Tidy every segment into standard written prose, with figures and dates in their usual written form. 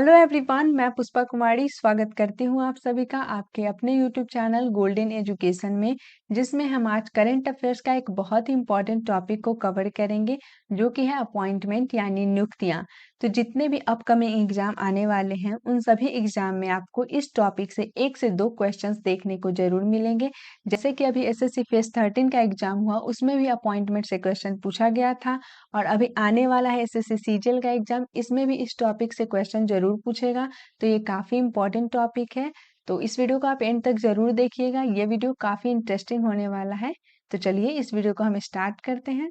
Hello everyone, मैं पुष्पा कुमारी स्वागत करती हूँ आप सभी का आपके अपने यूट्यूब चैनल गोल्डन एजुकेशन में, जिसमें हम आज करंट अफेयर्स का एक बहुत ही इम्पोर्टेंट टॉपिक को कवर करेंगे, जो कि है अपॉइंटमेंट यानी नियुक्तियाँ। तो जितने भी अपकमिंग एग्जाम आने वाले हैं, उन सभी एग्जाम में आपको इस टॉपिक से 1 से 2 क्वेश्चंस देखने को जरूर मिलेंगे। जैसे कि अभी एसएससी फेज 13 का एग्जाम हुआ, उसमें भी अपॉइंटमेंट से क्वेश्चन पूछा गया था और अभी आने वाला है एसएससी सीजीएल का एग्जाम, इसमें भी इस टॉपिक से क्वेश्चन जरूर पूछेगा। तो ये काफी इंपॉर्टेंट टॉपिक है, तो इस वीडियो को आप एंड तक जरूर देखिएगा। ये वीडियो काफी इंटरेस्टिंग होने वाला है। तो चलिए इस वीडियो को हम स्टार्ट करते हैं।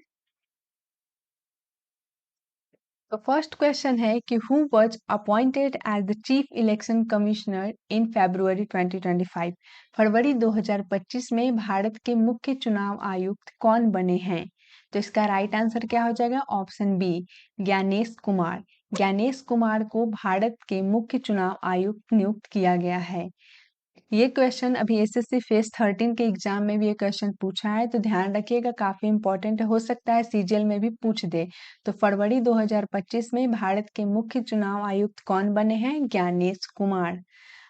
तो फर्स्ट क्वेश्चन है कि who was appointed as the chief election commissioner in February 2025। फरवरी 2025 में भारत के मुख्य चुनाव आयुक्त कौन बने हैं? तो इसका राइट आंसर क्या हो जाएगा? Option B, Gyanesh Kumar. ज्ञानेश कुमार को भारत के मुख्य चुनाव आयुक्त नियुक्त किया गया है। ये क्वेश्चन अभी एसएससी फेज 13 के एग्जाम में भी ये क्वेश्चन पूछा है, तो ध्यान रखिएगा, काफी इंपॉर्टेंट हो सकता है सीजीएल में भी पूछ दे। तो फरवरी 2025 में भारत के मुख्य चुनाव आयुक्त कौन बने हैं? ज्ञानेश कुमार।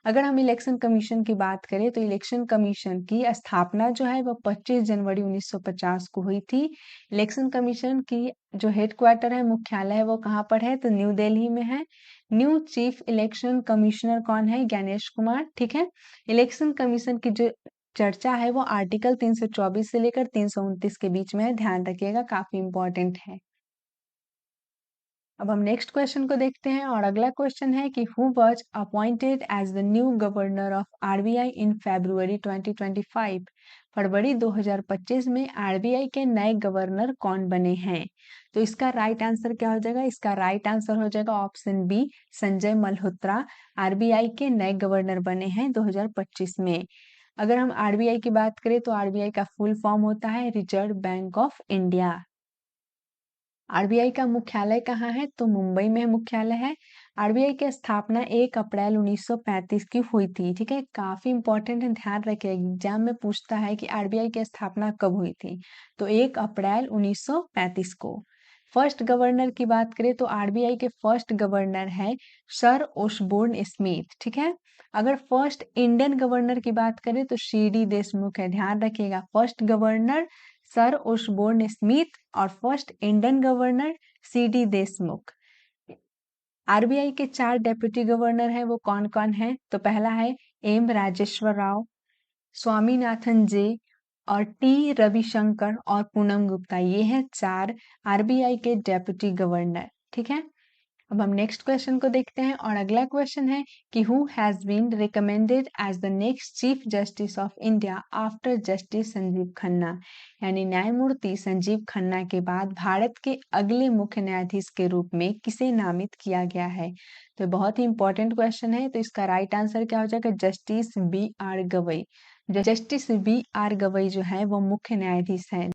अगर हम इलेक्शन कमीशन की बात करें तो इलेक्शन कमीशन की स्थापना जो है वो 25 जनवरी 1950 को हुई थी। इलेक्शन कमीशन की जो हेडक्वार्टर है, मुख्यालय है, वो कहाँ पर है? तो न्यू दिल्ली में है। न्यू चीफ इलेक्शन कमिश्नर कौन है? ज्ञानेश कुमार। ठीक है। इलेक्शन कमीशन की जो चर्चा है वो आर्टिकल 324 से लेकर 329 के बीच में है, ध्यान रखिएगा, काफी इंपॉर्टेंट है। अब हम नेक्स्ट क्वेश्चन को देखते हैं और अगला क्वेश्चन है कि who was appointed as the new governor of RBI in February 2025। फरवरी 2025 में आरबीआई के नए गवर्नर कौन बने हैं? तो इसका राइट आंसर क्या हो जाएगा? इसका राइट आंसर हो जाएगा option B, Sanjay Malhotra. RBI के नए गवर्नर बने हैं 2025 में। अगर हम आरबीआई की बात करें तो आरबीआई का फुल फॉर्म होता है reserve bank of India. RBI का मुख्यालय कहाँ है? तो मुंबई में मुख्यालय है। आरबीआई की स्थापना 1 अप्रैल 1935 की हुई थी। ठीक है, काफी इंपॉर्टेंट है, ध्यान रखिए, एग्जाम में पूछता है कि आरबीआई की स्थापना कब हुई थी। तो 1 अप्रैल 1935 को। फर्स्ट गवर्नर की बात करें तो आरबीआई के फर्स्ट गवर्नर है सर ओशबोर्न स्मिथ। ठीक है। अगर फर्स्ट इंडियन गवर्नर की बात करें तो सीडी देशमुख है, ध्यान रखिएगा, फर्स्ट गवर्नर सर ओशबोर्न स्मिथ और first Indian governor CD Deshmukh. RBI के 4 डेप्यूटी गवर्नर हैं, वो कौन कौन है? तो पहला है एम राजेश्वर राव, स्वामीनाथन जे और टी रविशंकर और पूनम गुप्ता। ये हैं 4 आरबीआई के डेप्यूटी गवर्नर। ठीक है। अब हम नेक्स्ट क्वेश्चन को देखते हैं और अगला क्वेश्चन है कि who has been recommended as the next chief justice of India after justice Sanjiv Khanna. यानी न्यायमूर्ति संजीव खन्ना के बाद भारत के अगले मुख्य न्यायाधीश के रूप में किसे नामित किया गया है? तो बहुत ही इंपॉर्टेंट क्वेश्चन है, तो इसका राइट आंसर क्या हो जाएगा? Justice B R Gavai. Justice B R Gavai जो है वो मुख्य न्यायाधीश है।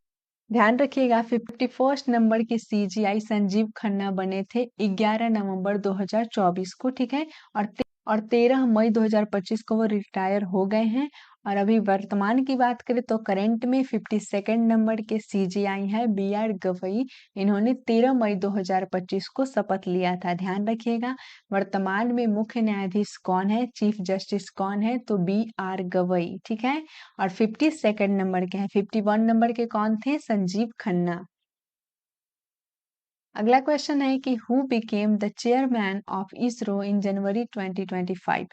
ध्यान रखिएगा, 51st नंबर के सीजीआई संजीव खन्ना बने थे 11 नवंबर 2024 को। ठीक है। और 13 मई 2025 को वो रिटायर हो गए हैं। और अभी वर्तमान की बात करें तो करंट में 52nd नंबर के सीजीआई है बी आर गवई। इन्होंने 13 मई 2025 को शपथ लिया था, ध्यान रखिएगा। वर्तमान में मुख्य न्यायाधीश कौन है, चीफ जस्टिस कौन है? तो बी आर गवई। ठीक है। और 52nd नंबर के हैं, 51 नंबर के कौन थे? संजीव खन्ना। अगला क्वेश्चन है कि who became the chairman of ISRO in January 2025।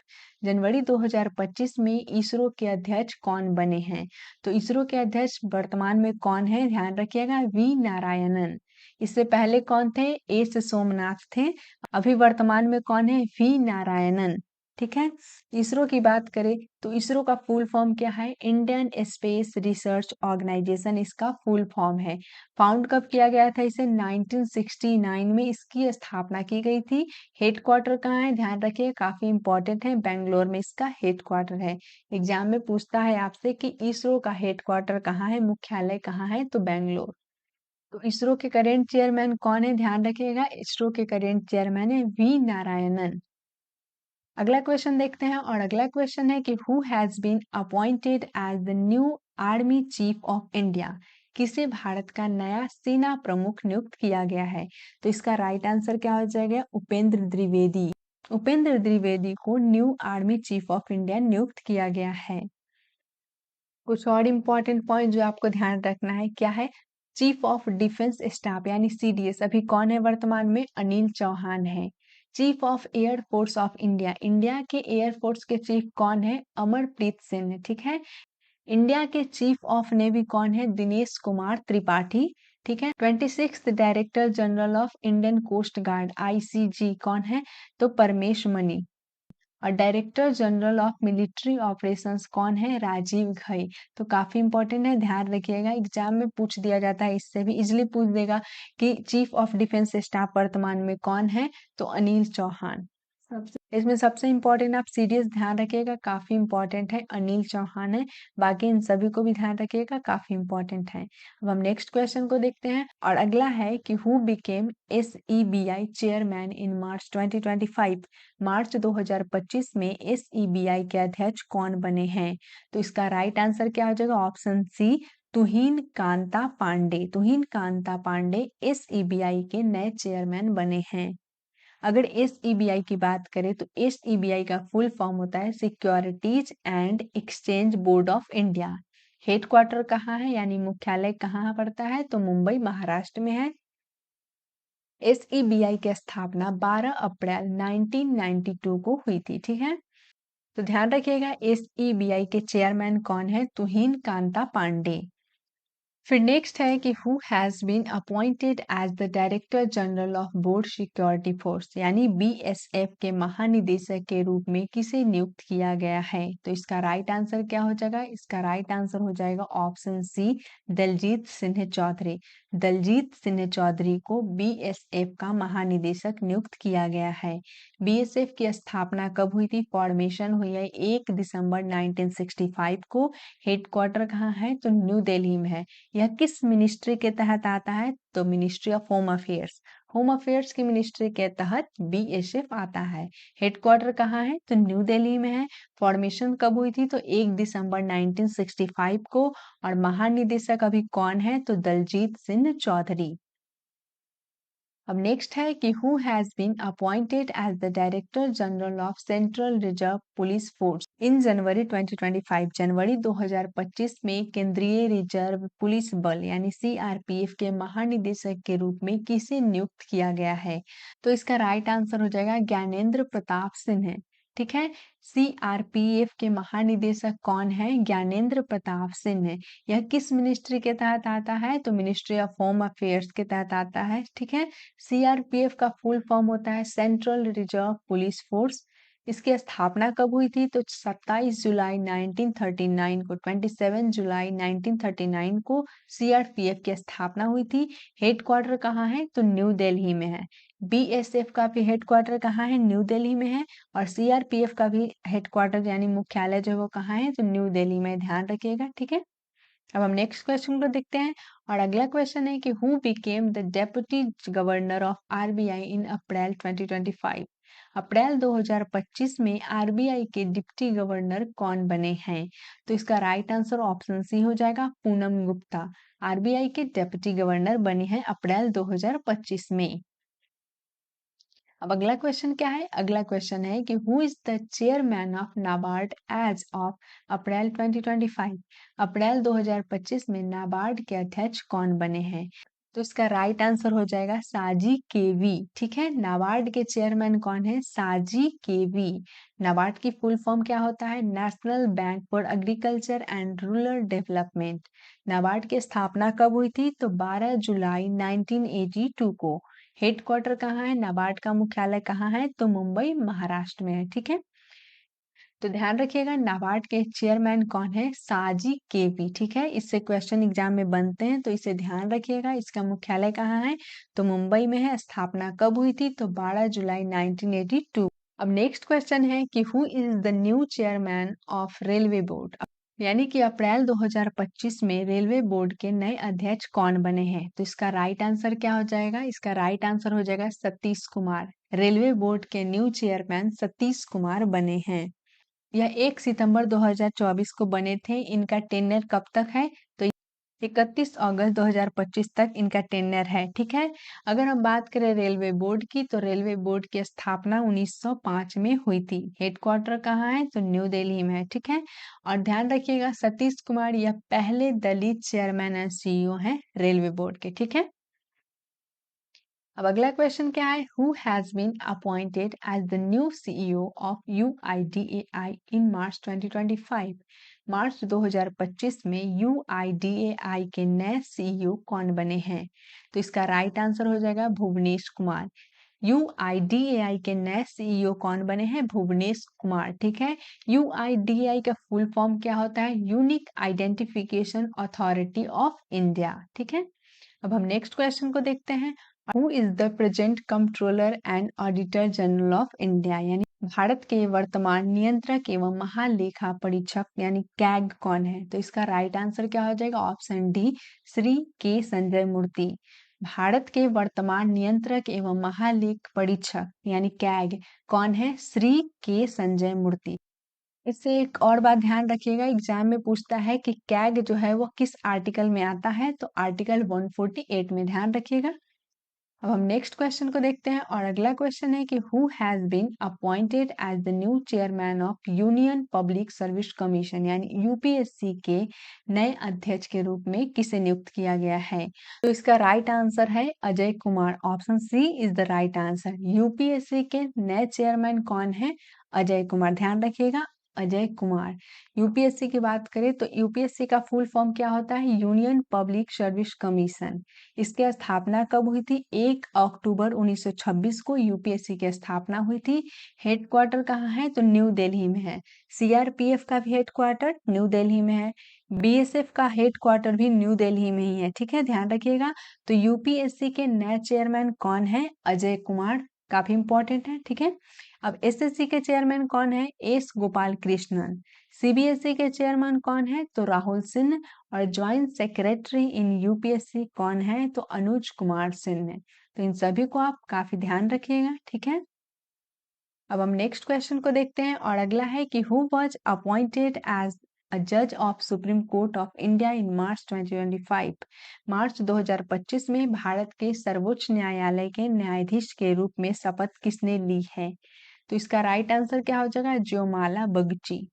जनवरी 2025 में इसरो के अध्यक्ष कौन बने हैं? तो इसरो के अध्यक्ष वर्तमान में कौन है? ध्यान रखिएगा, वी नारायणन। इससे पहले कौन थे? एस सोमनाथ थे। अभी वर्तमान में कौन है? वी नारायणन। ठीक है। इसरो की बात करें तो इसरो का फुल फॉर्म क्या है? इंडियन स्पेस रिसर्च ऑर्गेनाइजेशन इसका फुल फॉर्म है। फाउंड कब किया गया था इसे? 1969 में इसकी स्थापना की गई थी। हेडक्वार्टर कहाँ है? ध्यान रखिए, काफी इंपॉर्टेंट है, बेंगलोर में इसका हेडक्वार्टर है। एग्जाम में पूछता है आपसे कि इसरो का हेडक्वार्टर कहाँ है, मुख्यालय कहाँ है? तो बेंगलोर। तो इसरो के करेंट चेयरमैन कौन है? ध्यान रखिएगा, इसरो के करेंट चेयरमैन है वी नारायणन। अगला क्वेश्चन देखते हैं और अगला क्वेश्चन है कि who has been appointed as the new army chief of India. किसे भारत का नया सेना प्रमुख नियुक्त किया गया है? तो इसका राइट आंसर क्या हो जाएगा? उपेंद्र द्विवेदी। उपेंद्र द्विवेदी को new army chief of India नियुक्त किया गया है। कुछ और इम्पोर्टेंट पॉइंट जो आपको ध्यान रखना है क्या है, चीफ ऑफ डिफेंस स्टाफ यानी सीडीएस अभी कौन है वर्तमान में, अनिल चौहान है। Chief of air force of India, India के एयर फोर्स के चीफ कौन है, अमरप्रीत सिंह, ठीक है। इंडिया के चीफ ऑफ नेवी कौन है, दिनेश कुमार त्रिपाठी, ठीक है। 26th director general of Indian coast guard ICG कौन है, तो परमेश मनी। और director general of military operations कौन है, राजीव घई। तो काफी इंपॉर्टेंट है, ध्यान रखिएगा, एग्जाम में पूछ दिया जाता है, इससे भी इजिली पूछ देगा कि चीफ ऑफ डिफेंस स्टाफ वर्तमान में कौन है, तो अनिल चौहान। इसमें सबसे इम्पोर्टेंट आप सीरियस ध्यान रखिएगा, काफी इंपॉर्टेंट है, अनिल चौहान है। बाकी इन सभी को भी ध्यान रखिएगा, काफी इंपॉर्टेंट है। अब हम नेक्स्ट क्वेश्चन को देखते हैं और अगला है कि who became SEBI chairman in March 2025। मार्च 2025 में SEBI के अध्यक्ष कौन बने हैं, तो इसका राइट आंसर क्या हो जाएगा, ऑप्शन सी, तुहिन कांता पांडे। तुहिन कांता पांडे SEBI के नए चेयरमैन बने हैं। अगर SEBI की बात करें तो SEBI का फुल फॉर्म होता है securities and exchange board of India. Headquarter कहाँ है यानी मुख्यालय कहाँ पड़ता है, तो मुंबई महाराष्ट्र में है। SEBI की स्थापना 12 अप्रैल 1992 को हुई थी, ठीक है। तो ध्यान रखिएगा SEBI के चेयरमैन कौन है, तुहिन कांता पांडे। फिर नेक्स्ट है कि who has been appointed as the director general of border security force यानी BSF के महानिदेशक के रूप में किसे नियुक्त किया गया है, तो इसका राइट आंसर क्या हो जाएगा, इसका राइट आंसर हो जाएगा ऑप्शन सी, दलजीत सिंह चौधरी। दलजीत सिंह चौधरी को BSF का महानिदेशक नियुक्त किया गया है। BSF की स्थापना कब हुई थी, फॉर्मेशन हुई है 1 दिसंबर 1965 को। हेडक्वार्टर कहाँ है, तो न्यू दिल्ली में है। यह किस मिनिस्ट्री के तहत आता है, तो ministry of home affairs. Home affairs की मिनिस्ट्री के तहत BSF आता है। हेडक्वार्टर कहाँ है, तो न्यू दिल्ली में है। फॉर्मेशन कब हुई थी, तो 1 दिसंबर 1965 को। और महानिदेशक अभी कौन है, तो दलजीत सिंह चौधरी। अब नेक्स्ट है कि who has been appointed as the director general of central reserve police force in January 2025। जनवरी 2025 में केंद्रीय रिजर्व पुलिस बल यानी CRPF के महानिदेशक के रूप में किसे नियुक्त किया गया है, तो इसका राइट आंसर हो जाएगा ज्ञानेंद्र प्रताप सिंह, ठीक है। CRPF के महानिदेशक कौन है, ज्ञानेंद्र प्रताप सिंह। यह किस मिनिस्ट्री के तहत आता है, तो मिनिस्ट्री ऑफ होम अफेयर्स के तहत आता है, ठीक है। CRPF का फुल फॉर्म होता है सेंट्रल रिजर्व पुलिस फोर्स। इसकी स्थापना कब हुई थी, तो 27 जुलाई 1939 को, 27 जुलाई 1939 को CRPF की स्थापना हुई थी। हेडक्वार्टर कहाँ है, तो न्यू दिल्ली में है। BSF का भी हेडक्वार्टर कहाँ है, न्यू दिल्ली में है। और CRPF का भी हेडक्वार्टर यानी मुख्यालय जो है वो कहाँ है, तो न्यू दिल्ली में, ध्यान रखिएगा, ठीक है। अब हम नेक्स्ट क्वेश्चन को देखते हैं और अगला क्वेश्चन है कि who became the deputy governor of RBI in April 2025। अप्रैल 2025 में RBI के डिप्टी गवर्नर कौन बने हैं, तो इसका राइट आंसर ऑप्शन सी हो जाएगा, पूनम गुप्ता। RBI के डेप्यूटी गवर्नर बने हैं अप्रैल 2025 में। अब अगला क्वेश्चन क्या है, अगला क्वेश्चन है कि who is the chairman of NABARD as of April 2025। अप्रैल 2025 में नाबार्ड के अध्यक्ष कौन बने हैं, तो इसका राइट आंसर हो जाएगा साजी केवी, ठीक है। नाबार्ड के चेयरमैन कौन है, साजी केवी। नाबार्ड की फुल फॉर्म क्या होता है, national bank for agriculture and rural development. NABARD की स्थापना कब हुई थी, तो 12 जुलाई 1982 को। हेडक्वार्टर कहाँ है, नाबार्ड का मुख्यालय कहाँ है, तो मुंबई महाराष्ट्र में है, ठीक है। तो ध्यान रखिएगा नाबार्ड के चेयरमैन कौन है, साजी केवी, ठीक है। इससे क्वेश्चन एग्जाम में बनते हैं तो इसे ध्यान रखिएगा। इसका मुख्यालय कहाँ है, तो मुंबई में है। स्थापना कब हुई थी, तो 12 जुलाई 1982। अब नेक्स्ट क्वेश्चन है कि who is the new chairman of railway board, यानी कि अप्रैल 2025 में रेलवे बोर्ड के नए अध्यक्ष कौन बने हैं, तो इसका राइट आंसर क्या हो जाएगा, इसका राइट आंसर हो जाएगा सतीश कुमार। रेलवे बोर्ड के न्यू चेयरमैन सतीश कुमार बने हैं। यह 1 सितंबर 2024 को बने थे। इनका टेन्योर कब तक है, तो 31 अगस्त 2025 तक इनका टेन्योर है। ठीक है। अगर हम बात करें रेलवे बोर्ड की, तो रेलवे बोर्ड की स्थापना 1905 में हुई थी। हेडक्वार्टर कहाँ है? तो न्यू दिल्ली में है। ठीक है। और ध्यान रखिएगा, सतीश कुमार यह पहले दलित चेयरमैन एंड सीईओ हैं रेलवे बोर्ड के। ठीक है। अब अगला क्वेश्चन क्या है? Who has been appointed as the new CEO of UIDAI in March 2025? मार्च 2025 में यूआईडीएआई के नए सीईओ कौन बने हैं? तो इसका राइट आंसर हो जाएगा भुवनेश कुमार। यूआईडीएआई के नए सीईओ कौन बने हैं? भुवनेश कुमार। ठीक है। यूआईडीएआई का फुल फॉर्म क्या होता है? Unique identification authority of India. ठीक है। अब हम नेक्स्ट क्वेश्चन को देखते हैं। Who is the present controller and auditor general of India? यानी भारत के वर्तमान नियंत्रक एवं महालेखा परीक्षक यानी कैग कौन है? तो इसका राइट आंसर क्या हो जाएगा? ऑप्शन डी, श्री के संजय मूर्ति। भारत के वर्तमान नियंत्रक एवं महालेख परीक्षक यानी कैग कौन है? श्री के संजय मूर्ति। इससे एक और बात ध्यान रखिएगा, एग्जाम में पूछता है कि कैग जो है वो किस आर्टिकल में आता है? तो आर्टिकल 148 में, ध्यान रखिएगा। अब हम नेक्स्ट क्वेश्चन को देखते हैं और अगला क्वेश्चन है कि who has been appointed as the new chairman of union public service commission? यानी यूपीएससी के नए अध्यक्ष के रूप में किसे नियुक्त किया गया है? तो इसका राइट आंसर है Ajay Kumar. Option C is the right answer. UPSC के नए चेयरमैन कौन है? अजय कुमार। ध्यान रखिएगा, अजय कुमार। यूपीएससी की बात करें तो यूपीएससी का फुल फॉर्म क्या होता है? Union public service commission. इसकी स्थापना कब हुई थी? 1 अक्टूबर 1926 को यूपीएससी की स्थापना हुई थी। हेडक्वार्टर कहाँ है? तो न्यू दिल्ली में है। सीआरपीएफ का भी हेडक्वार्टर न्यू दिल्ली में है। बीएसएफ का हेडक्वार्टर भी न्यू दिल्ली में ही है। ठीक है, ध्यान रखिएगा। तो यूपीएससी के नए चेयरमैन कौन है? अजय कुमार। काफी इंपॉर्टेंट है। ठीक है। अब एसएससी के चेयरमैन कौन है? एस गोपाल कृष्णन। सीबीएसई के चेयरमैन कौन है? तो राहुल सिन्हा। और ज्वाइंट सेक्रेटरी इन यूपीएससी कौन है? तो अनुज कुमार सिन्हा। तो इन सभी को आप काफी ध्यान रखिएगा। ठीक है। अब हम नेक्स्ट क्वेश्चन को देखते हैं और अगला है कि who was appointed as a जज of supreme court of India in March 2025? मार्च 2025 में भारत के सर्वोच्च न्यायालय के न्यायाधीश के रूप में शपथ किसने ली है? तो इसका राइट आंसर क्या हो जाएगा? ज्योमाला बगची।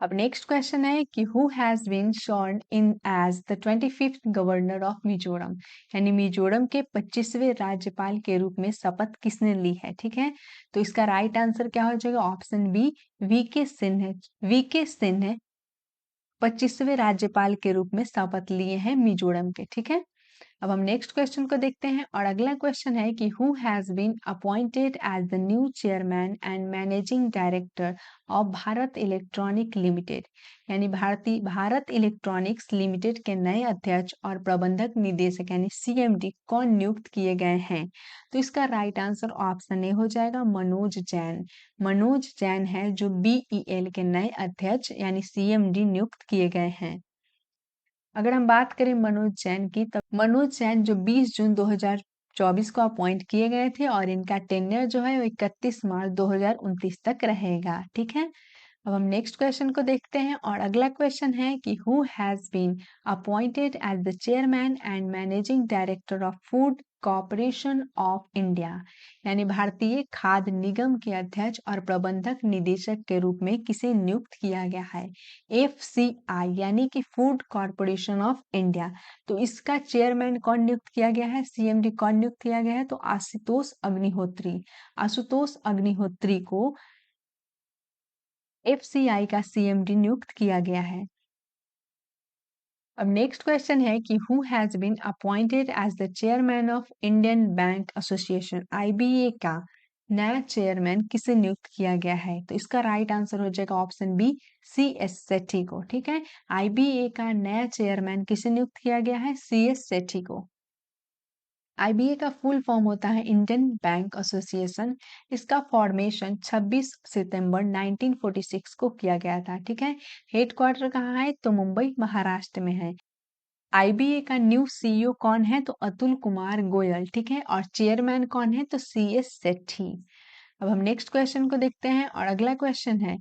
अब नेक्स्ट क्वेश्चन है कि who has been sworn in as the 25th governor of Mizoram? यानी मिजोरम के 25वें राज्यपाल के रूप में शपथ किसने ली है? ठीक है। तो इसका राइट आंसर क्या हो जाएगा? Option B, VK Sinha. VK Sinha 25वें राज्यपाल के रूप में शपथ लिए हैं मिजोरम के। ठीक है। अब हम नेक्स्ट क्वेश्चन को देखते हैं और अगला क्वेश्चन है कि who has been appointed as the new chairman and managing director of Bharat electronic limited? यानी भारत इलेक्ट्रॉनिक्स लिमिटेड के नए अध्यक्ष और प्रबंधक निदेशक यानी सीएमडी कौन नियुक्त किए गए हैं? तो इसका राइट आंसर ऑप्शन ए हो जाएगा मनोज जैन। मनोज जैन है जो बीईएल के नए अध्यक्ष यानी सीएमडी नियुक्त किए गए हैं। अगर हम बात करें मनोज जैन की, तब मनोज जैन जो 20 जून 2024 को अपॉइंट किए गए थे और इनका टेन्योर जो है वो 31 मार्च 2029 तक रहेगा। ठीक है। अब हम नेक्स्ट क्वेश्चन को देखते हैं और अगला क्वेश्चन है कि who has been appointed as the chairman and managing director of food corporation of India? यानी भारतीय खाद्य निगम के अध्यक्ष और प्रबंधक निदेशक के रूप में किसे नियुक्त किया गया है? एफसीआई यानी कि फूड कॉर्पोरेशन ऑफ इंडिया। तो इसका चेयरमैन कौन नियुक्त किया गया है? सीएमडी कौन नियुक्त किया गया है? तो आशुतोष अग्निहोत्री। आशुतोष अग्निहोत्री को एफसीआई का सीएमडी नियुक्त किया गया है। अब नेक्स्ट क्वेश्चन है कि who has been appointed as the chairman of Indian bank association? IBA का नया चेयरमैन किसे नियुक्त किया गया है? तो इसका राइट आंसर हो जाएगा ऑप्शन बी, सी एस सेठी को। ठीक है। आईबीए का नया चेयरमैन किसे नियुक्त किया गया है? सी एस सेठी को। आईबीए का फुल फॉर्म होता है इंडियन बैंक एसोसिएशन। इसका फॉर्मेशन 26 सितंबर 1946 को किया गया था। ठीक है। हेडक्वार्टर कहाँ है? तो मुंबई महाराष्ट्र में है। आईबीए का न्यू सीईओ कौन है? तो अतुल कुमार गोयल। ठीक है। और चेयरमैन कौन है? तो सी एस सेठी। अब हम नेक्स्ट क्वेश्चन को देखते हैं और अगला क्वेश्चन है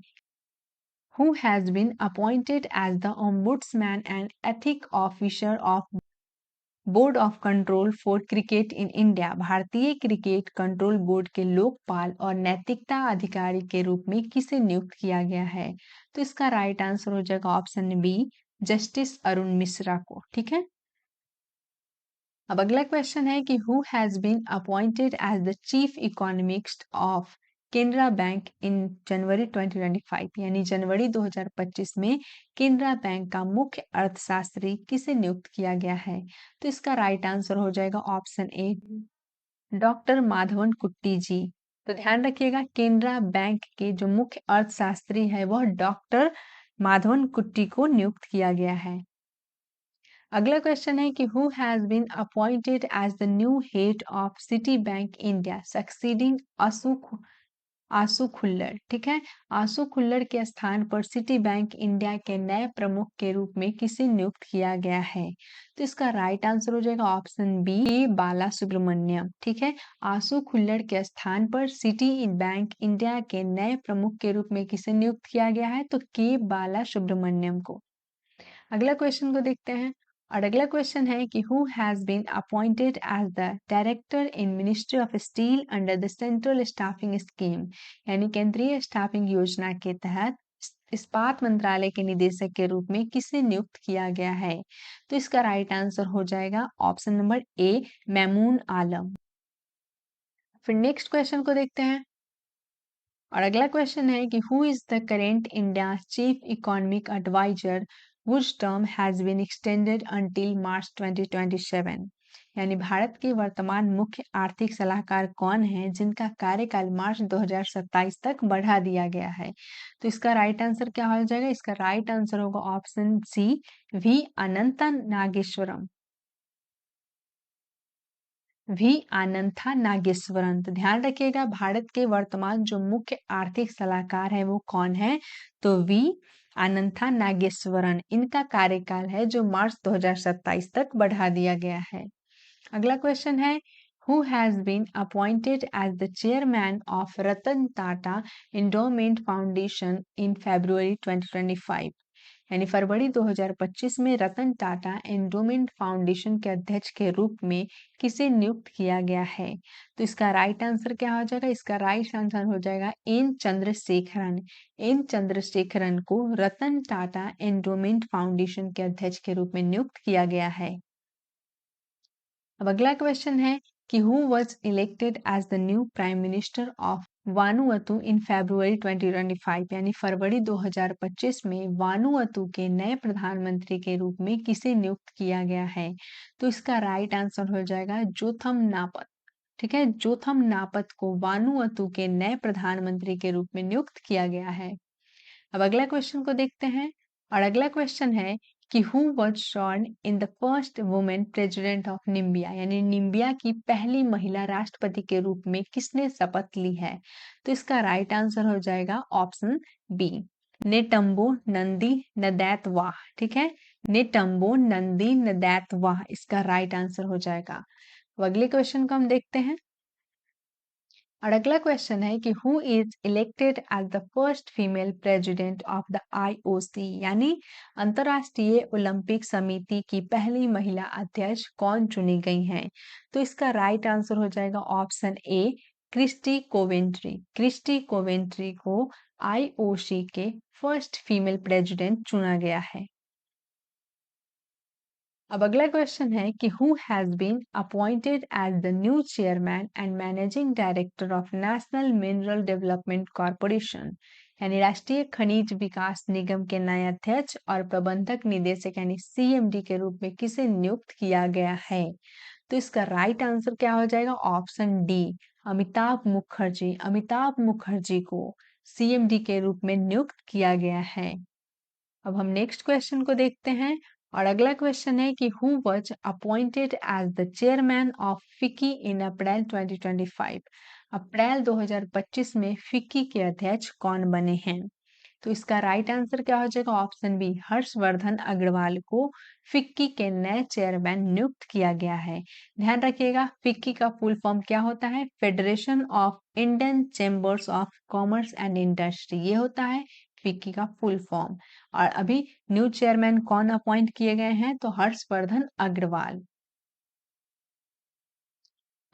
who has been appointed as the Ombudsman and Ethic Officer of board of control for cricket in India? भारतीय क्रिकेट कंट्रोल बोर्ड के लोकपाल और नैतिकता अधिकारी के रूप में किसे नियुक्त किया गया है? तो इसका राइट आंसर हो जाएगा option B, justice Arun Mishra को। ठीक है, अब अगला क्वेश्चन है कि who has been appointed as the chief economist of Canara bank in January 2025, यानी जनवरी 2025 में केनरा बैंक का मुख्य अर्थशास्त्री किसे नियुक्त किया गया है? तो इसका राइट आंसर हो जाएगा ऑप्शन ए, डॉक्टर माधवन कुट्टी जी। तो ध्यान रखिएगा, केनरा बैंक के जो मुख्य अर्थशास्त्री है वह डॉक्टर माधवन कुट्टी को नियुक्त किया गया है। अगला क्वेश्चन है कि who has been appointed as the new head of Citi bank India succeeding Ashu Khullar. ठीक है, आसू खुल्लर के स्थान पर सिटी बैंक इंडिया के नए प्रमुख के रूप में किसे नियुक्त किया गया है? तो इसका राइट आंसर हो जाएगा ऑप्शन बी, के बाला सुब्रमण्यम। ठीक है, आसू खुल्लर के स्थान पर सिटी बैंक इंडिया के नए प्रमुख के रूप में किसे नियुक्त किया गया है? तो के बाला सुब्रमण्यम को। अगला क्वेश्चन को देखते हैं, और अगला क्वेश्चन है कि who has been appointed as the director in ministry of steel under the central staffing scheme, यानी केंद्रीय स्टाफिंग योजना के तहत इस्पात मंत्रालय के निदेशक के रूप में किसे नियुक्त किया गया है? तो इसका राइट आंसर हो जाएगा ऑप्शन नंबर ए, मैमून आलम। फिर नेक्स्ट क्वेश्चन को देखते हैं, और अगला क्वेश्चन है कि who is the current India chief economic adviser whose term has been extended until March 2027, यानी भारत के वर्तमान मुख्य आर्थिक सलाहकार कौन है जिनका कार्यकाल मार्च 2027 तक बढ़ा दिया गया है? तो इसका राइट आंसर क्या हो जाएगा? इसका राइट आंसर होगा option C, V Anantha Nageswaran. V Anantha Nageswaran. तो ध्यान रखिएगा, भारत के वर्तमान जो मुख्य आर्थिक सलाहकार है वो कौन है? तो वी आनंथा नागेश्वरन। इनका कार्यकाल है जो मार्च 2027 तक बढ़ा दिया गया है। अगला क्वेश्चन है, who has been appointed as the chairman of Ratan Tata endowment foundation in February 2025, यानी फरवरी 2025 में रतन टाटा एंडोमेंट फाउंडेशन के अध्यक्ष के रूप में किसे नियुक्त किया गया है? तो इसका राइट आंसर क्या हो जाएगा? इसका राइट आंसर हो जाएगा एन चंद्रशेखरन। एन चंद्रशेखरन को रतन टाटा एंडोमेंट फाउंडेशन के अध्यक्ष के रूप में नियुक्त किया गया है। अब अगला क्वेश्चन है कि who was elected as the new prime minister of Vanuatu in February 2025, यानी फरवरी 2025 में वानुअतु के नए प्रधानमंत्री के रूप में किसे नियुक्त किया गया है? तो इसका राइट आंसर हो जाएगा जोथम नापत। ठीक है, जोथम नापत को वानुअतु के नए प्रधानमंत्री के रूप में नियुक्त किया गया है। अब अगला क्वेश्चन को देखते हैं, और अगला क्वेश्चन है कि who was sworn in the first women president of Namibia, यानी निम्बिया की पहली महिला राष्ट्रपति के रूप में किसने शपथ ली है? तो इसका राइट आंसर हो जाएगा ऑप्शन बी, नेटम्बो नंदी नदैतवाह। ठीक है, नेटम्बो नंदी नदैतवाह इसका राइट आंसर हो जाएगा। अब अगले क्वेश्चन को हम देखते हैं, और अगला क्वेश्चन है कि who is elected as the first female president of the IOC, यानी अंतरराष्ट्रीय ओलंपिक समिति की पहली महिला अध्यक्ष कौन चुनी गई हैं? तो इसका राइट आंसर हो जाएगा option A, Christy Coventry. Christy Coventry को IOC के फर्स्ट फीमेल प्रेसिडेंट चुना गया है। अब अगला क्वेश्चन है कि who has been appointed as the new chairman and managing director of national mineral development corporation, यानी राष्ट्रीय खनिज विकास निगम के नए अध्यक्ष और प्रबंधक निदेशक यानी CMD के रूप में किसे नियुक्त किया गया है? तो इसका राइट आंसर क्या हो जाएगा? Option D, Amitabh Mukherjee. अमिताभ मुखर्जी को CMD के रूप में नियुक्त किया गया है। अब हम नेक्स्ट क्वेश्चन को देखते हैं, और अगला क्वेश्चन है कि who was appointed as the chairman of FICCI in April 2025। अप्रैल 2025 में फिक्की के अध्यक्ष कौन बने हैं? तो इसका राइट आंसर क्या हो जाएगा? ऑप्शन बी, हर्षवर्धन अग्रवाल को फिक्की के नए चेयरमैन नियुक्त किया गया है। ध्यान रखिएगा, फिक्की का फुल फॉर्म क्या होता है? Federation of Indian chambers of commerce and industry, ये होता है फिक्की का फुल फॉर्म। और अभी न्यू चेयरमैन कौन अपॉइंट किए गए हैं, तो हर्षवर्धन अग्रवाल।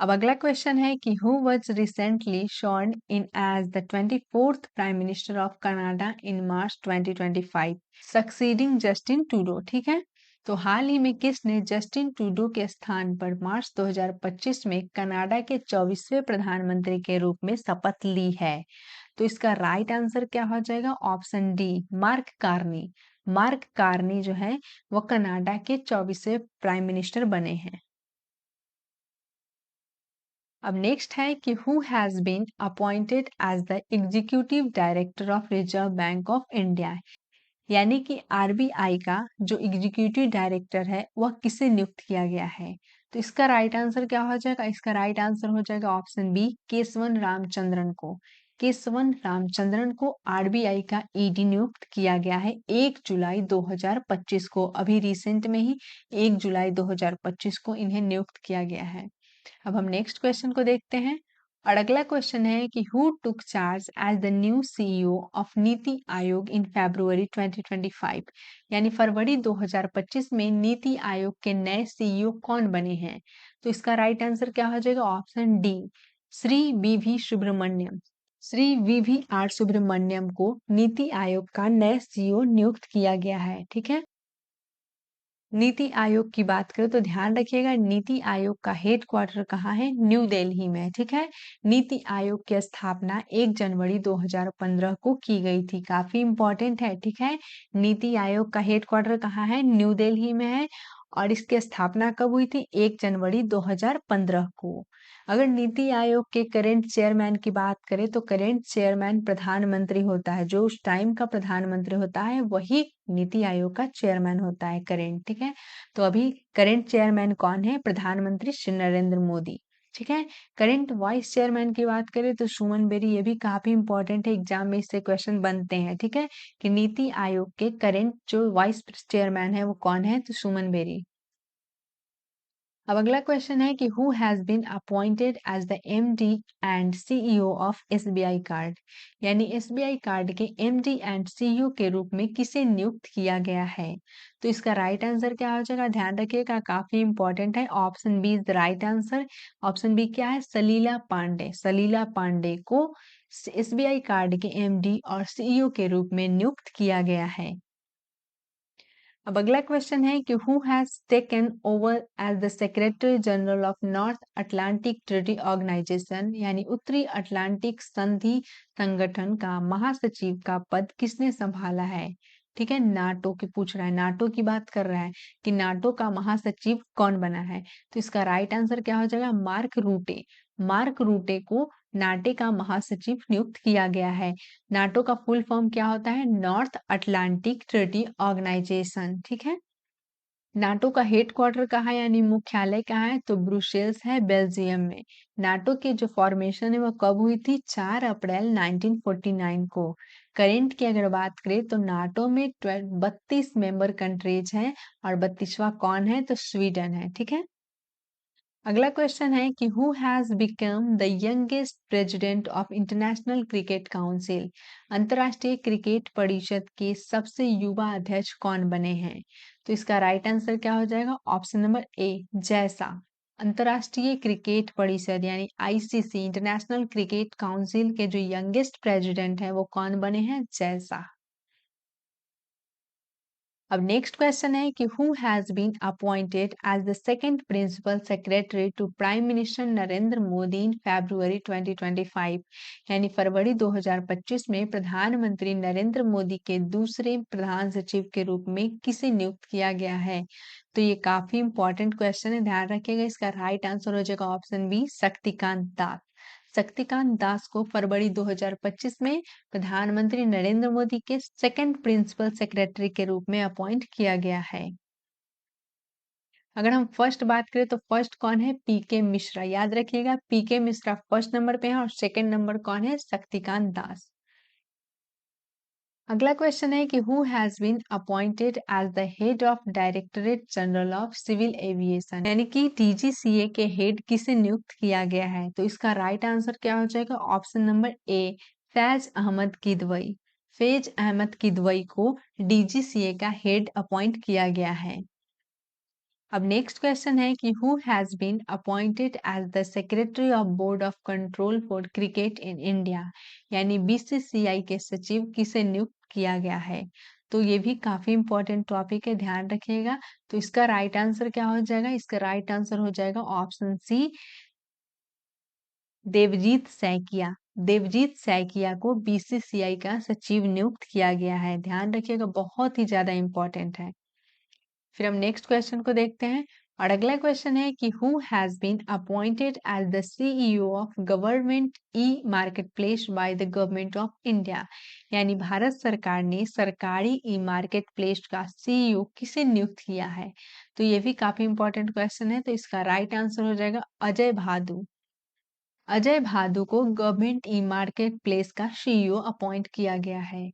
अब अगला क्वेश्चन है कि who was recently sworn in as the 24th prime minister of Canada in March 2025 succeeding Justin Trudeau. ठीक है, तो हाल ही में किसने जस्टिन ट्रूडो के स्थान पर मार्च 2025 में कनाडा के 24वें प्रधानमंत्री के रूप में शपथ ली है? तो इसका राइट आंसर क्या हो जाएगा? Option D, mark Carney. Mark Carney जो है वो कनाडा के 24वें प्राइम मिनिस्टर बने हैं। अब नेक्स्ट है कि who has been appointed as the executive director of reserve bank of India, यानी कि आरबीआई का जो एग्जीक्यूटिव डायरेक्टर है वह किसे नियुक्त किया गया है? तो इसका राइट आंसर क्या हो जाएगा? इसका राइट आंसर हो जाएगा ऑप्शन बी, केशवन रामचंद्रन को। केशवन रामचंद्रन को आरबीआई का ईडी नियुक्त किया गया है 1 जुलाई 2025 को। अभी रिसेंट में ही 1 जुलाई 2025 को इन्हें नियुक्त किया गया है। अब हम नेक्स्ट क्वेश्चन को देखते हैं और अगला क्वेश्चन है कि who took charge as the new CEO of NITI Aayog in February 2025, यानी फरवरी 2025 में नीति आयोग के नए सीईओ कौन बने हैं? तो इसका राइट आंसर क्या हो जाएगा? Option D, Shri V Subrahmanyam. Shri V R Subrahmanyam को नीति आयोग का नया सीईओ नियुक्त किया गया है। ठीक है, नीति आयोग की बात करें तो ध्यान रखिएगा नीति आयोग का हेड क्वार्टर कहाँ है? न्यू दिल्ली में। ठीक है, नीति आयोग की स्थापना 1 जनवरी 2015 को की गई थी। काफी इंपॉर्टेंट है। ठीक है, नीति आयोग का हेड क्वार्टर कहाँ है? न्यू दिल्ली में है। और इसकी स्थापना कब हुई थी? 1 जनवरी 2015 को। अगर नीति आयोग के करेंट चेयरमैन की बात करें तो करेंट चेयरमैन प्रधानमंत्री होता है। जो उस टाइम का प्रधानमंत्री होता है वही नीति आयोग का चेयरमैन होता है करेंट। ठीक है, तो अभी करेंट चेयरमैन कौन है? प्रधानमंत्री श्री नरेंद्र मोदी। ठीक है, करेंट वाइस चेयरमैन की बात करें तो सुमन बेरी। ये भी काफी इंपॉर्टेंट है, एग्जाम में इससे क्वेश्चन बनते हैं। ठीक है, कि नीति आयोग के करेंट जो वाइस चेयरमैन है वो कौन है? तो सुमन बेरी। अब अगला क्वेश्चन है कि who has been appointed as the MD and CEO of SBI card, यानी एसबीआई कार्ड के एमडी एंड सीईओ के रूप में किसे नियुक्त किया गया है? तो इसका राइट आंसर क्या हो जाएगा? ध्यान रखिएगा, काफी इंपॉर्टेंट है। Option B is the right answer. Option B क्या है? सलीला पांडे। सलीला पांडे को एसबीआई कार्ड के एमडी और सीईओ के रूप में नियुक्त किया गया है। अब अगला क्वेश्चन है कि who has taken over as the secretary general of north Atlantic treaty organisation, यानी उत्तरी अटलांटिक संधि संगठन का महासचिव का पद किसने संभाला है? ठीक है, नाटो की पूछ रहा है, नाटो की बात कर रहा है कि नाटो का महासचिव कौन बना है? तो इसका राइट आंसर क्या हो जाएगा? मार्क रूटे। मार्क रूटे को नाटे का महासचिव नियुक्त किया गया है। नाटो का फुल फॉर्म क्या होता है? North Atlantic treaty organisation. ठीक है, नाटो का हेड क्वार्टर कहाँ है, यानी मुख्यालय कहाँ है? तो ब्रुसेल्स है, बेल्जियम में। नाटो की जो फॉर्मेशन है वो कब हुई थी? 4 अप्रैल 1949 को। करेंट की अगर बात करें तो नाटो में 32 मेंबर कंट्रीज हैं और 32वां कौन है? तो स्वीडन है। ठीक है, अगला क्वेश्चन है कि who has become the youngest president of international cricket council, अंतर्राष्ट्रीय क्रिकेट परिषद के सबसे युवा अध्यक्ष कौन बने हैं? तो इसका राइट आंसर क्या हो जाएगा? ऑप्शन नंबर ए, जैसा। अंतर्राष्ट्रीय क्रिकेट परिषद यानी आईसीसी, इंटरनेशनल क्रिकेट काउंसिल के जो यंगेस्ट प्रेसिडेंट है वो कौन बने हैं? जैसा। अब नेक्स्ट क्वेश्चन है कि who has been appointed as the second principal secretary to prime minister Narendra Modi in February 2025, यानी फरवरी 2025 में प्रधानमंत्री नरेंद्र मोदी के दूसरे प्रधान सचिव के रूप में किसे नियुक्त किया गया है? तो ये काफी इंपॉर्टेंट क्वेश्चन है, ध्यान रखिएगा। इसका राइट आंसर हो जाएगा ऑप्शन बी, शक्तिकांत दास। शक्तिकांत दास को फरवरी 2025 में प्रधानमंत्री नरेंद्र मोदी के सेकंड प्रिंसिपल सेक्रेटरी के रूप में अपॉइंट किया गया है। अगर हम फर्स्ट बात करें तो फर्स्ट कौन है? पीके मिश्रा। याद रखिएगा, पीके मिश्रा फर्स्ट नंबर पे है और सेकंड नंबर कौन है? शक्तिकांत दास। अगला क्वेश्चन है कि who has been appointed as the head of directorate general of civil aviation, यानी कि डीजीसीए के हेड किसे नियुक्त किया गया है? तो इसका राइट आंसर क्या हो जाएगा? Option number A, Faiz Ahmed Kidwai. Faiz Ahmed Kidwai को डीजीसीए का हेड अपॉइंट किया गया है। अब नेक्स्ट क्वेश्चन है कि who has been appointed as the secretary of board of control for cricket in India, यानी बीसीसीआई के सचिव किसे नियुक्त किया गया है। तो ये भी काफी इंपॉर्टेंट टॉपिक है, ध्यान रखिएगा। तो इसका राइट आंसर क्या हो जाएगा, इसका राइट आंसर हो जाएगा ऑप्शन सी, देवजीत सैकिया। देवजीत सैकिया को बीसीसीआई का सचिव नियुक्त किया गया है, ध्यान रखिएगा, बहुत ही ज्यादा इंपॉर्टेंट है। फिर हम नेक्स्ट क्वेश्चन को देखते हैं और अगला क्वेश्चन है कि who has been appointed as the CEO of government e marketplace by the government of India, यानी भारत सरकार ने सरकारी ई मार्केट प्लेस का सीईओ किसे नियुक्त किया है। तो ये भी काफी इंपॉर्टेंट क्वेश्चन है, तो इसका राइट आंसर हो जाएगा अजय भादु। अजय भादु को गवर्नमेंट ई मार्केट प्लेस का सीईओ अपॉइंट किया गया है।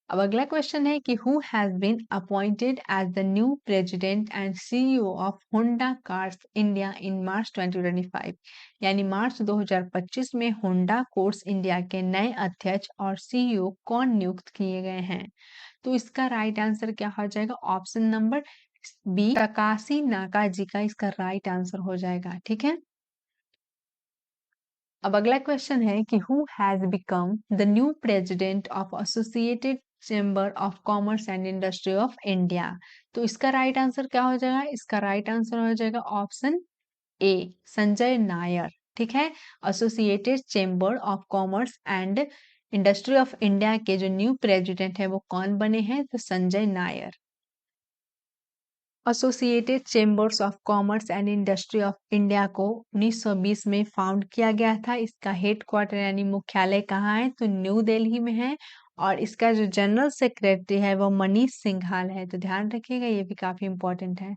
अब अगला क्वेश्चन है कि who has been appointed as the new president and CEO of Honda cars India in March 2025, यानी मार्च 2025 में होंडा कोर्स इंडिया के नए अध्यक्ष और सीईओ कौन नियुक्त किए गए हैं। तो इसका राइट आंसर क्या हो जाएगा, ऑप्शन नंबर बी, तकाशी नाकाजी का इसका राइट आंसर हो जाएगा। ठीक है। अब अगला क्वेश्चन है कि who has become the new president of associated chamber of commerce and industry of India. तो इसका राइट आंसर क्या हो जाएगा, इसका राइट आंसर हो जाएगा ऑप्शन ए, संजय नायर। ठीक है। Associated chamber of commerce and industry of India के जो न्यू प्रेसिडेंट है वो कौन बने हैं, तो Sanjay Nair. Associated chambers of commerce and industry of India को 1920 में फाउंड किया गया था। इसका हेड क्वार्टर यानी मुख्यालय कहाँ है, तो न्यू दिल्ली में है। और इसका जो जनरल सेक्रेटरी है वो मनीष सिंघाल है, तो ध्यान रखिएगा, ये भी काफी इंपॉर्टेंट है।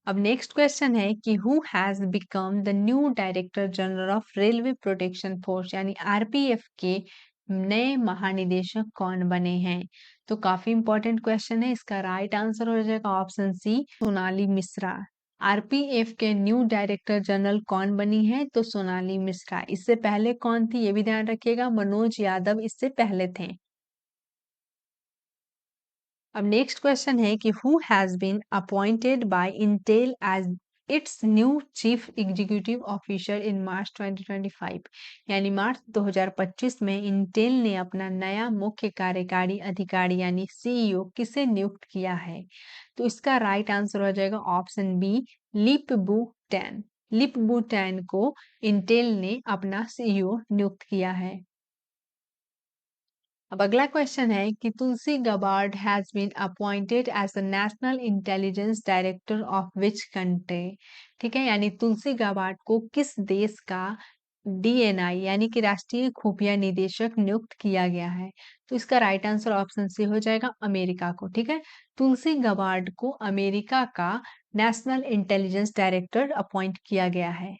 अब नेक्स्ट क्वेश्चन है कि who has become the new director general of railway protection force, यानी आरपीएफ के नए महानिदेशक कौन बने हैं। तो काफी इंपॉर्टेंट क्वेश्चन है, इसका राइट आंसर हो जाएगा option C, Sonali Mishra. RPF के न्यू डायरेक्टर जनरल कौन बनी है, तो सोनाली मिश्रा। इससे पहले कौन थी ये भी ध्यान रखिएगा, मनोज यादव इससे पहले थे। अब नेक्स्ट क्वेश्चन है कि who has been appointed by Intel as its new chief executive officer in March 2025, यानी मार्च 2025 में इंटेल ने अपना नया मुख्य कार्यकारी अधिकारी यानी सीईओ किसे नियुक्त किया है। तो इसका राइट आंसर हो जाएगा ऑप्शन बी, लिप बू टैन। लिप बू टैन को इंटेल ने अपना सीईओ नियुक्त किया है। अब अगला क्वेश्चन है कि Tulsi Gabbard has been appointed as the national intelligence director of which country. ठीक है, यानी तुलसी गबार्ड को किस देश का डीएनआई यानी कि राष्ट्रीय खुफिया निदेशक नियुक्त किया गया है। तो इसका राइट आंसर ऑप्शन सी हो जाएगा, अमेरिका को। ठीक है, तुलसी गबार्ड को अमेरिका का नेशनल इंटेलिजेंस डायरेक्टर अपॉइंट किया गया है।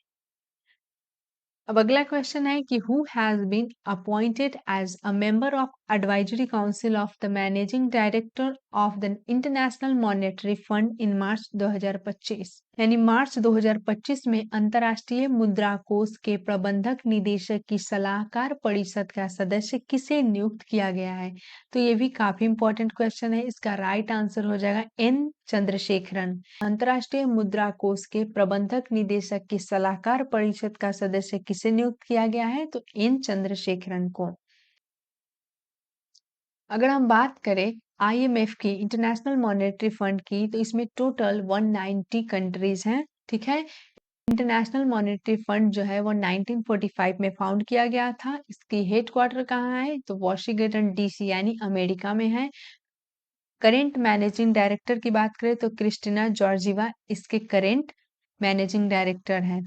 अब अगला क्वेश्चन है कि who has been appointed as a member of advisory council of the managing director of the international monetary fund in March 2025, यानी मार्च 2025 में अंतर्राष्ट्रीय मुद्रा कोष के प्रबंधक निदेशक की सलाहकार परिषद का सदस्य किसे नियुक्त किया गया है। तो ये भी काफी इंपॉर्टेंट क्वेश्चन है, इसका राइट आंसर हो जाएगा एन चंद्रशेखरन। अंतर्राष्ट्रीय मुद्रा कोष के प्रबंधक निदेशक की सलाहकार परिषद का सदस्य किसे नियुक्त किया गया है, तो एन चंद्रशेखरन को। अगर हम बात करें आईएमएफ की, इंटरनेशनल मॉनेटरी फंड की, तो इसमें टोटल 190 कंट्रीज हैं। ठीक है, इंटरनेशनल मॉनेटरी फंड जो है वो 1945 में फाउंड किया गया था। इसकी हेड क्वार्टर कहाँ है, तो वॉशिंगटन डीसी यानी अमेरिका में है। करेंट मैनेजिंग डायरेक्टर की बात करें तो क्रिस्टिना जॉर्जिवा इसके करेंट मैनेजिंग डायरेक्टर हैं।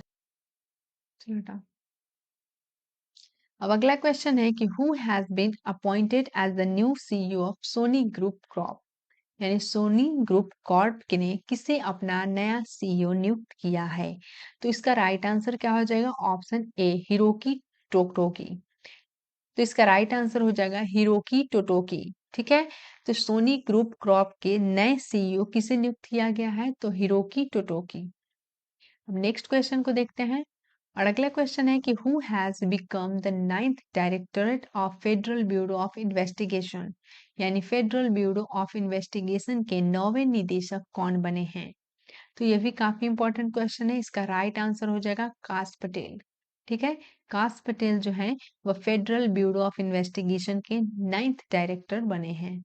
अब अगला क्वेश्चन है कि who has been appointed as the new CEO of Sony group corp, यानी सोनी ग्रुप कॉर्प ने किसे अपना नया सीईओ नियुक्त किया है। तो इसका राइट आंसर क्या हो जाएगा, ऑप्शन ए, हिरोकी टोटोकी। तो इसका राइट आंसर हो जाएगा हिरोकी टोटोकी। ठीक है, तो सोनी ग्रुप क्रॉप के नए सीईओ किसे नियुक्त किया गया है, तो हिरोकी टोटोकी। अब नेक्स्ट क्वेश्चन को देखते हैं और अगला क्वेश्चन है कि who has become the 9th directorate of federal bureau of investigation, यानी फेडरल ब्यूरो ऑफ इन्वेस्टिगेशन के 9वें निदेशक कौन बने हैं। तो ये भी काफी इंपॉर्टेंट क्वेश्चन है। इसका राइट आंसर हो जाएगा काश पटेल। ठीक है, काश पटेल जो है वह फेडरल ब्यूरो ऑफ इन्वेस्टिगेशन के 9th डायरेक्टर बने हैं।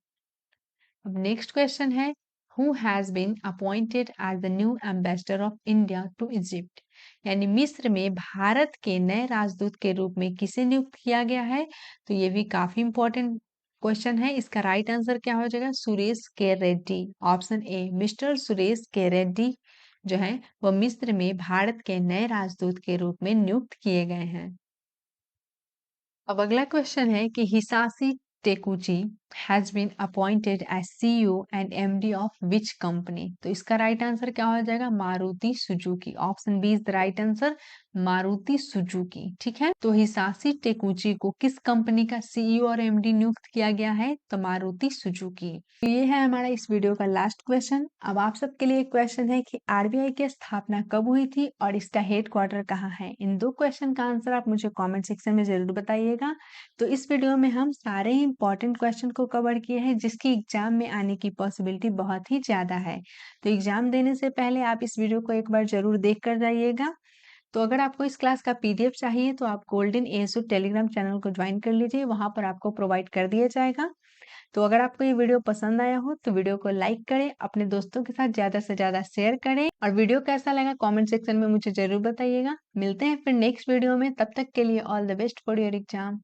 अब नेक्स्ट क्वेश्चन है who has been appointed as the new ambassador of India to Egypt, यानी मिस्र में भारत के नए राजदूत के रूप में किसे नियुक्त किया गया है। तो ये भी काफी इंपॉर्टेंट क्वेश्चन है। इसका राइट आंसर क्या हो जाएगा, सुरेश के Reddy. Option A mister Suresh के रेड्डी जो है वह मिस्र में भारत के नए राजदूत के रूप में नियुक्त किए गए हैं। अब अगला क्वेश्चन है कि Hisashi Takeuchi has been appointed as CEO and MD of which company. तो इसका राइट आंसर क्या हो जाएगा, Maruti Suzuki. Option B is the right answer, Maruti Suzuki. ठीक है, तो हिसाशी टेकुची को किस कंपनी का सीईओ और एमडी नियुक्त किया गया है, तो मारुति सुजुकी। तो ये है हमारा इस वीडियो का लास्ट क्वेश्चन। अब आप सबके लिए एक क्वेश्चन है कि आरबीआई की स्थापना कब हुई थी और इसका हेडक्वार्टर कहाँ है। इन दो क्वेश्चन का आंसर आप मुझे कमेंट सेक्शन में जरूर बताइएगा। तो इस वीडियो में हम सारे ही इंपॉर्टेंट क्वेश्चन को कवर किए हैं जिसकी एग्जाम में आने की पॉसिबिलिटी बहुत ही ज्यादा है। तो एग्जाम देने से पहले आप इस वीडियो को एक बार जरूर देख कर जाइएगा। तो अगर आपको इस क्लास का पीडीएफ चाहिए तो आप गोल्डन एसू टेलीग्राम चैनल को ज्वाइन कर लीजिए, वहां पर आपको प्रोवाइड कर दिया जाएगा। तो अगर आपको ये वीडियो पसंद आया हो तो वीडियो को लाइक करें, अपने दोस्तों के साथ ज्यादा से ज्यादा शेयर करें और वीडियो कैसा लगा कमेंट सेक्शन में मुझे जरूर बताइएगा। मिलते हैं फिर नेक्स्ट वीडियो में, तब तक के लिए all the best for your exam.